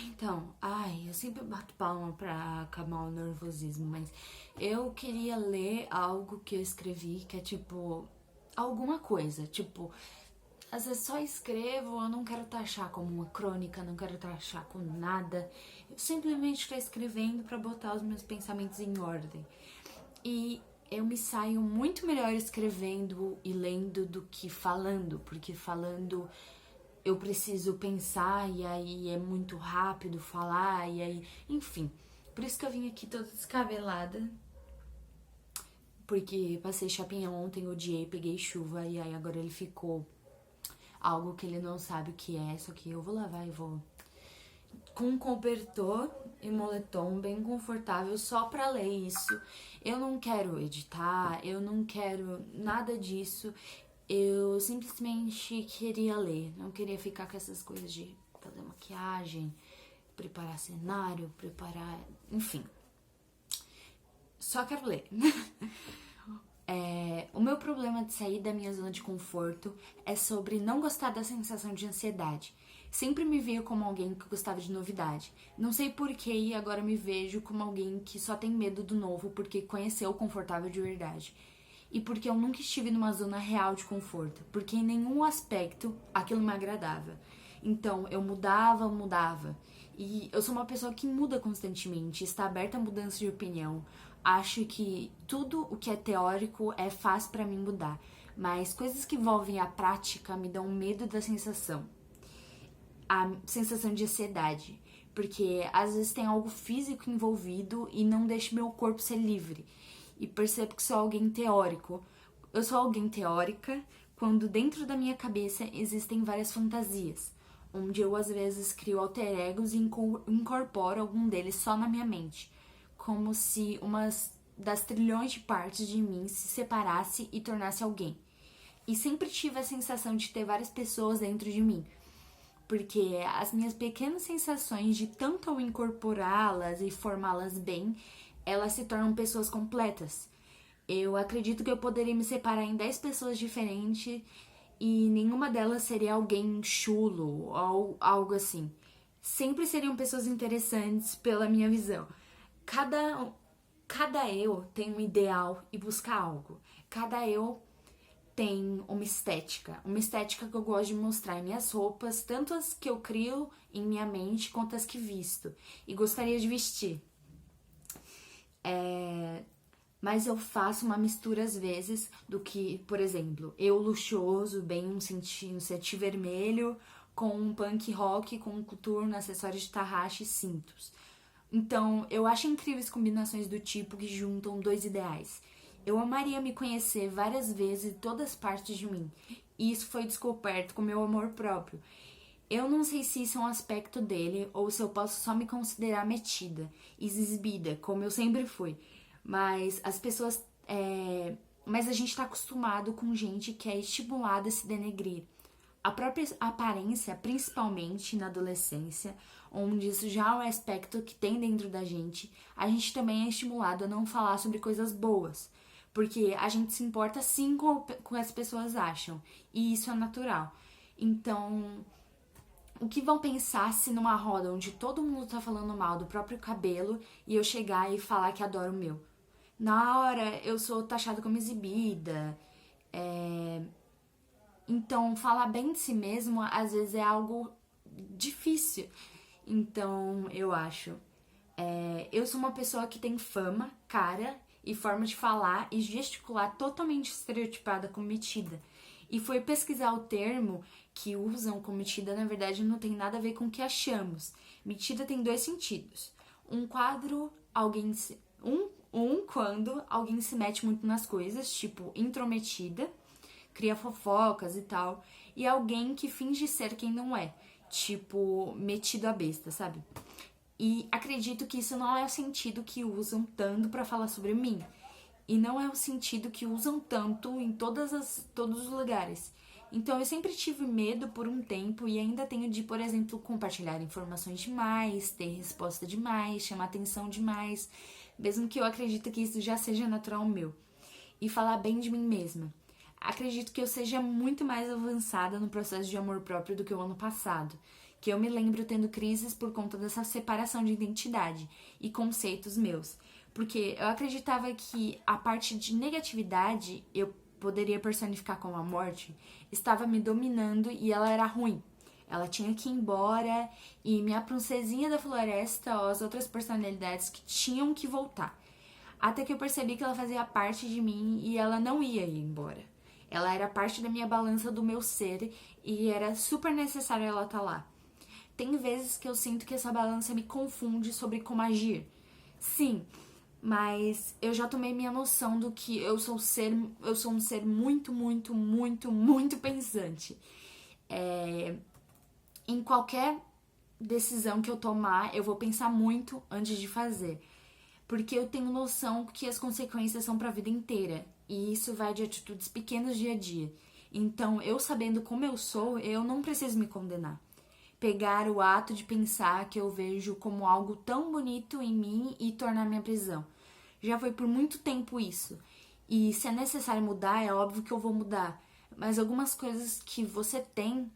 Então, ai, eu sempre bato palma pra acalmar o nervosismo, mas eu queria ler algo que eu escrevi que é tipo alguma coisa, tipo, às vezes só escrevo, eu não quero taxar como uma crônica, não quero taxar com nada. Eu simplesmente estou escrevendo pra botar os meus pensamentos em ordem. E eu me saio muito melhor escrevendo e lendo do que falando, porque falando eu preciso pensar e aí é muito rápido falar e aí, enfim. Por isso que eu vim aqui toda descabelada, porque passei chapinha ontem, odiei, peguei chuva e aí agora ele ficou algo que ele não sabe o que é, só que eu vou lavar e vou com um cobertor e moletom bem confortável só pra ler isso. Eu não quero editar, eu não quero nada disso. Eu simplesmente queria ler, não queria ficar com essas coisas de fazer maquiagem, preparar cenário, preparar. Enfim, só quero ler. O meu problema de sair da minha zona de conforto é sobre não gostar da sensação de ansiedade. Sempre me via como alguém que gostava de novidade. Não sei porquê e agora me vejo como alguém que só tem medo do novo porque conheceu o confortável de verdade. E porque eu nunca estive numa zona real de conforto, porque em nenhum aspecto aquilo me agradava. Então eu mudava. E eu sou uma pessoa que muda constantemente, está aberta a mudança de opinião. Acho que tudo o que é teórico é fácil para mim mudar, mas coisas que envolvem a prática me dão medo da sensação. A sensação de ansiedade, porque às vezes tem algo físico envolvido e não deixa meu corpo ser livre. E percebo que sou alguém teórico. Eu sou alguém teórica quando dentro da minha cabeça existem várias fantasias, onde eu às vezes crio alter egos e incorporo algum deles só na minha mente, como se uma das trilhões de partes de mim se separasse e tornasse alguém. E sempre tive a sensação de ter várias pessoas dentro de mim, porque as minhas pequenas sensações de tanto eu incorporá-las e formá-las bem, elas se tornam pessoas completas. Eu acredito que eu poderia me separar em 10 pessoas diferentes e nenhuma delas seria alguém chulo ou algo assim. Sempre seriam pessoas interessantes pela minha visão. Cada, cada eu tem um ideal e busca algo. Cada eu tem uma estética que eu gosto de mostrar em minhas roupas, tanto as que eu crio em minha mente quanto as que visto e gostaria de vestir. Mas eu faço uma mistura às vezes do que, por exemplo, eu luxuoso, bem um seti vermelho, com um punk rock, com um coturno, acessórios de tarraxa e cintos. Então, eu acho incríveis combinações do tipo que juntam dois ideais. Eu amaria me conhecer várias vezes em todas as partes de mim. E isso foi descoberto com meu amor próprio. Eu não sei se isso é um aspecto dele ou se eu posso só me considerar metida, exibida, como eu sempre fui. Mas as pessoas. Mas a gente tá acostumado com gente que é estimulada a se denegrir. A própria aparência, principalmente na adolescência, onde isso já é um aspecto que tem dentro da gente, a gente também é estimulado a não falar sobre coisas boas. Porque a gente se importa sim com o que as pessoas acham. E isso é natural. Então, o que vão pensar se numa roda onde todo mundo tá falando mal do próprio cabelo e eu chegar e falar que adoro o meu? Na hora eu sou taxada como exibida. Então, falar bem de si mesmo às vezes é algo difícil. Então, eu acho. Eu sou uma pessoa que tem fama, cara e forma de falar e gesticular totalmente estereotipada como metida. E foi pesquisar o termo que usam como metida, na verdade, não tem nada a ver com o que achamos. Metida tem dois sentidos. Um quadro, alguém se. Quando alguém se mete muito nas coisas, tipo intrometida, cria fofocas e tal, e alguém que finge ser quem não é, tipo metido a besta, sabe? E acredito que isso não é o sentido que usam tanto pra falar sobre mim. E não é o sentido que usam tanto em todos os lugares. Então eu sempre tive medo por um tempo e ainda tenho de, por exemplo, compartilhar informações demais, ter resposta demais, chamar atenção demais, mesmo que eu acredite que isso já seja natural meu. E falar bem de mim mesma. Acredito que eu seja muito mais avançada no processo de amor próprio do que o ano passado, que eu me lembro tendo crises por conta dessa separação de identidade e conceitos meus. Porque eu acreditava que a parte de negatividade eu poderia personificar como a morte, estava me dominando e ela era ruim. Ela tinha que ir embora e minha princesinha da floresta, ou as outras personalidades que tinham que voltar. Até que eu percebi que ela fazia parte de mim e ela não ia ir embora. Ela era parte da minha balança do meu ser e era super necessário ela estar lá. Tem vezes que eu sinto que essa balança me confunde sobre como agir. Sim, mas eu já tomei minha noção do que eu sou um ser muito, muito, muito, muito pensante. Em qualquer decisão que eu tomar, eu vou pensar muito antes de fazer. Porque eu tenho noção que as consequências são pra vida inteira. E isso vai de atitudes pequenas dia a dia. Então, eu sabendo como eu sou, eu não preciso me condenar. Pegar o ato de pensar que eu vejo como algo tão bonito em mim e tornar minha prisão. Já foi por muito tempo isso. E se é necessário mudar, é óbvio que eu vou mudar. Mas algumas coisas que você tem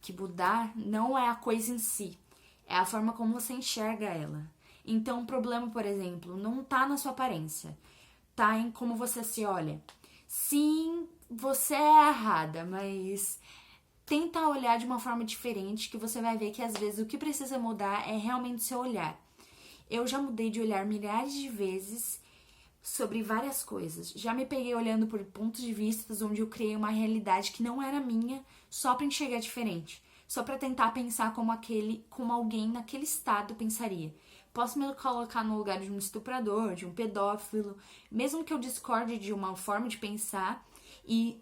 que mudar não é a coisa em si. É a forma como você enxerga ela. Então, o problema, por exemplo, não tá na sua aparência. Tá em como você se olha. Sim, você é errada, mas tenta olhar de uma forma diferente que você vai ver que às vezes o que precisa mudar é realmente seu olhar. Eu já mudei de olhar milhares de vezes sobre várias coisas. Já me peguei olhando por pontos de vista onde eu criei uma realidade que não era minha, só pra enxergar diferente. Só pra tentar pensar como alguém naquele estado pensaria. Posso me colocar no lugar de um estuprador, de um pedófilo, mesmo que eu discorde de uma forma de pensar e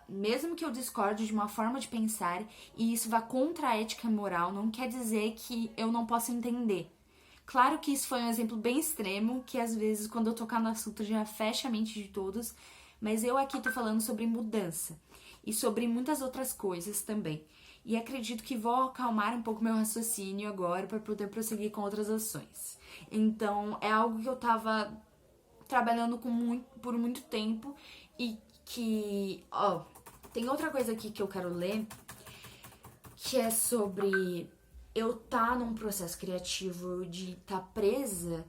mesmo que eu discorde de uma forma de pensar e isso vá contra a ética e moral, não quer dizer que eu não possa entender. Claro que isso foi um exemplo bem extremo, que às vezes quando eu tocar no assunto já fecha a mente de todos, mas eu aqui tô falando sobre mudança e sobre muitas outras coisas também. E acredito que vou acalmar um pouco meu raciocínio agora para poder prosseguir com outras ações. Então, é algo que eu tava trabalhando por muito tempo e que, tem outra coisa aqui que eu quero ler, que é sobre eu num processo criativo de presa,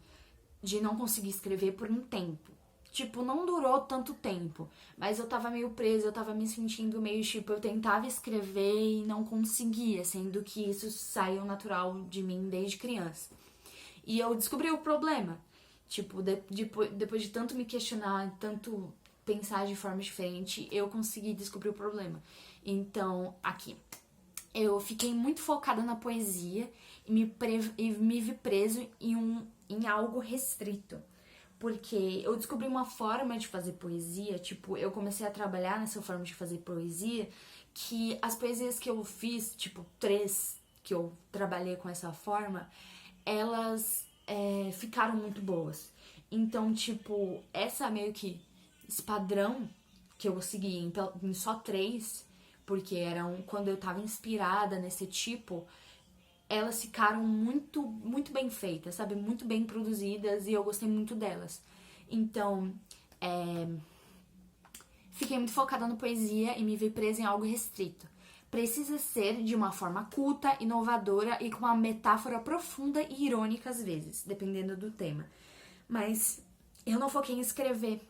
de não conseguir escrever por um tempo. Tipo, não durou tanto tempo, mas eu tava meio presa, eu tava me sentindo meio, tipo, eu tentava escrever e não conseguia, sendo que isso saiu natural de mim desde criança. E eu descobri o problema. Tipo, depois de tanto me questionar, tanto pensar de forma diferente, eu consegui descobrir o problema. Então, aqui. Eu fiquei muito focada na poesia e me vi preso em algo restrito. Porque eu descobri uma forma de fazer poesia, tipo, eu comecei a trabalhar nessa forma de fazer poesia, que as poesias que eu fiz, tipo, 3 que eu trabalhei com essa forma, elas ficaram muito boas. Então, tipo, esse padrão que eu segui em só 3, porque eram quando eu tava inspirada nesse tipo, elas ficaram muito, muito bem feitas, sabe? Muito bem produzidas e eu gostei muito delas. Então, fiquei muito focada no poesia e me vi presa em algo restrito. Precisa ser de uma forma culta, inovadora e com uma metáfora profunda e irônica às vezes, dependendo do tema. Mas eu não foquei em escrever.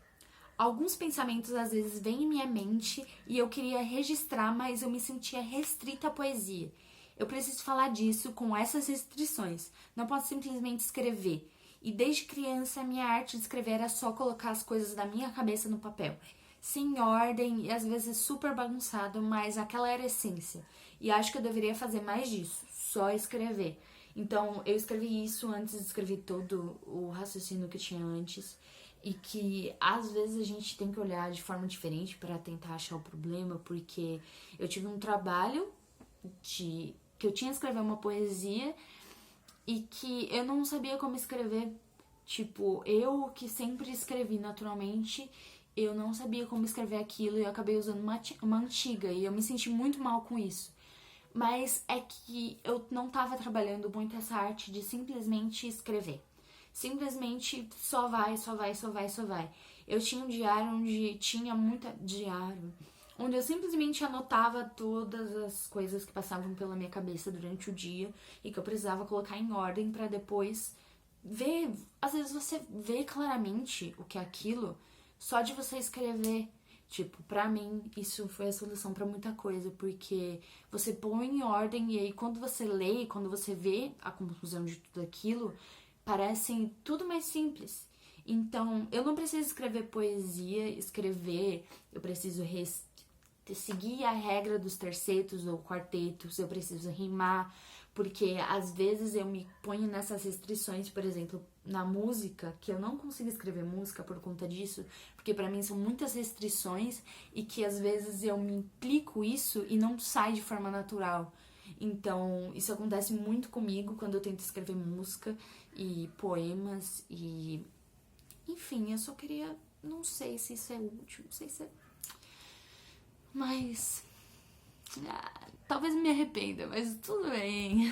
Alguns pensamentos às vezes vêm em minha mente e eu queria registrar, mas eu me sentia restrita à poesia. Eu preciso falar disso com essas restrições. Não posso simplesmente escrever. E desde criança, minha arte de escrever era só colocar as coisas da minha cabeça no papel. Sem ordem e às vezes super bagunçado, mas aquela era a essência. E acho que eu deveria fazer mais disso, só escrever. Então, eu escrevi isso antes de escrever todo o raciocínio que eu tinha antes. E que às vezes a gente tem que olhar de forma diferente para tentar achar o problema, porque eu tive um trabalho que eu tinha que escrever uma poesia e que eu não sabia como escrever. Tipo, eu que sempre escrevi naturalmente, eu não sabia como escrever aquilo e eu acabei usando uma antiga e eu me senti muito mal com isso. Mas é que eu não tava trabalhando muito essa arte de simplesmente escrever. Simplesmente só vai, só vai, só vai, só vai. Eu tinha um diário onde tinha muita... Diário... onde eu simplesmente anotava todas as coisas que passavam pela minha cabeça durante o dia e que eu precisava colocar em ordem pra depois ver. Às vezes você vê claramente o que é aquilo só de você escrever. Tipo, pra mim, isso foi a solução pra muita coisa, porque você põe em ordem e aí quando você lê, quando você vê a conclusão de tudo aquilo, parece tudo mais simples. Então, eu não preciso escrever poesia, eu preciso seguir a regra dos tercetos ou quartetos, eu preciso rimar, porque às vezes eu me ponho nessas restrições, por exemplo, na música, que eu não consigo escrever música por conta disso, porque pra mim são muitas restrições e que às vezes eu me implico isso e não sai de forma natural. Então, isso acontece muito comigo quando eu tento escrever música e poemas e enfim, eu só queria, não sei se isso é útil, não sei se é, mas talvez me arrependa, mas tudo bem.